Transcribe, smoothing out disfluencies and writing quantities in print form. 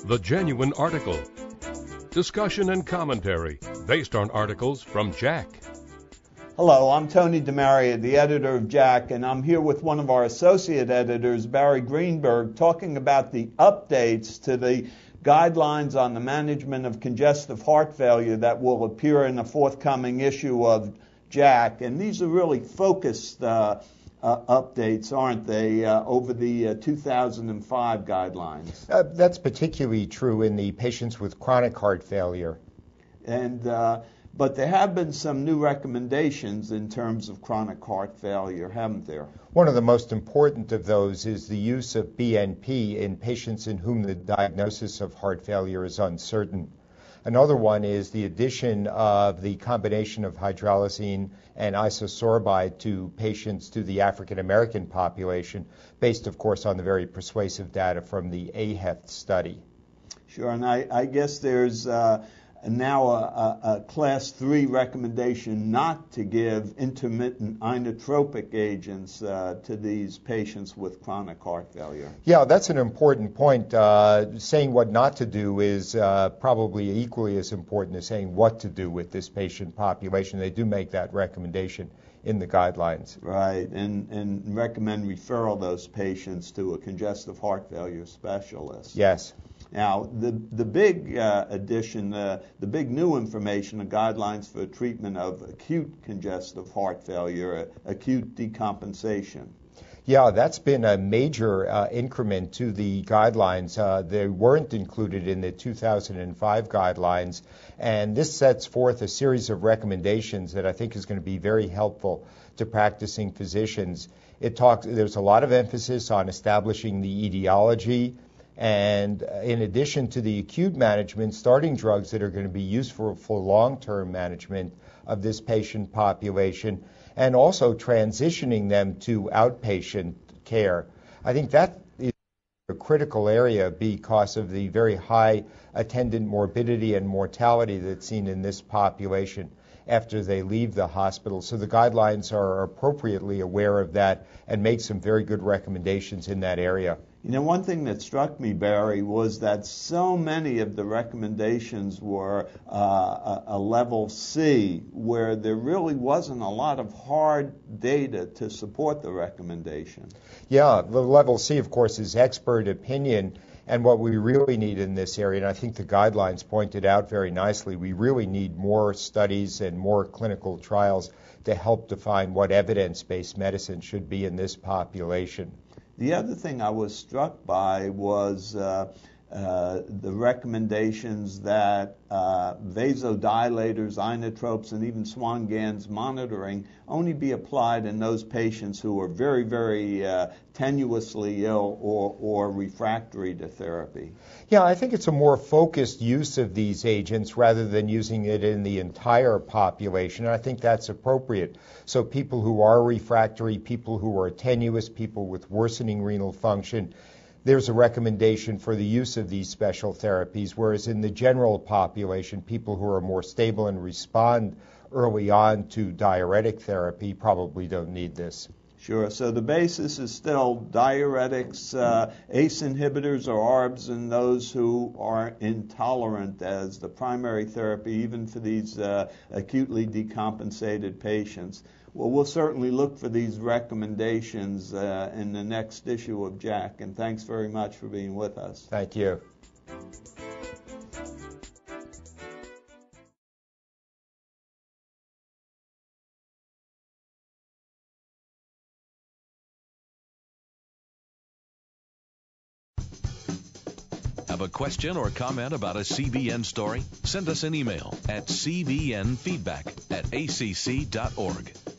The Genuine Article. Discussion and commentary based on articles from JACC. Hello, I'm Tony DeMaria, the editor of JACC, and I'm here with one of our associate editors, Barry Greenberg, talking about the updates to the guidelines on the management of congestive heart failure that will appear in a forthcoming issue of JACC. And these are really focused updates, aren't they, over the 2005 guidelines? That's particularly true in the patients with chronic heart failure. But there have been some new recommendations in terms of chronic heart failure, haven't there? One of the most important of those is the use of BNP in patients in whom the diagnosis of heart failure is uncertain. Another one is the addition of the combination of hydralazine and isosorbide to patients to the African American population, based, of course, on the very persuasive data from the AHEFT study. Sure, and I guess there's now a Class 3 recommendation not to give intermittent inotropic agents to these patients with chronic heart failure. Yeah, that's an important point. Saying what not to do is probably equally as important as saying what to do with this patient population. They do make that recommendation in the guidelines. Right, and recommend referral those patients to a congestive heart failure specialist. Yes. Now, the big addition, the big new information, the guidelines for treatment of acute congestive heart failure, acute decompensation. Yeah, that's been a major increment to the guidelines. They weren't included in the 2005 guidelines, and this sets forth a series of recommendations that I think is going to be very helpful to practicing physicians. There's a lot of emphasis on establishing the etiology, and in addition to the acute management, starting drugs that are going to be useful for long-term management of this patient population, and also transitioning them to outpatient care. I think that is a critical area because of the very high attendant morbidity and mortality that's seen in this population after they leave the hospital. So the guidelines are appropriately aware of that and make some very good recommendations in that area. You know, one thing that struck me, Barry, was that so many of the recommendations were a level C, where there really wasn't a lot of hard data to support the recommendation. Yeah, the level C, of course, is expert opinion. And what we really need in this area, and I think the guidelines pointed out very nicely, we really need more studies and more clinical trials to help define what evidence-based medicine should be in this population. The other thing I was struck by was the recommendations that vasodilators, inotropes, and even Swan-Ganz monitoring only be applied in those patients who are very, very tenuously ill or refractory to therapy. Yeah, I think it's a more focused use of these agents rather than using it in the entire population. And I think that's appropriate. So people who are refractory, people who are tenuous, people with worsening renal function, there's a recommendation for the use of these special therapies, whereas in the general population, people who are more stable and respond early on to diuretic therapy probably don't need this. Sure. So the basis is still diuretics, ACE inhibitors or ARBs, and those who are intolerant as the primary therapy, even for these acutely decompensated patients. Well, we'll certainly look for these recommendations in the next issue of JACC, and thanks very much for being with us. Thank you. Have a question or comment about a CBN story? Send us an email at cbnfeedback@acc.org.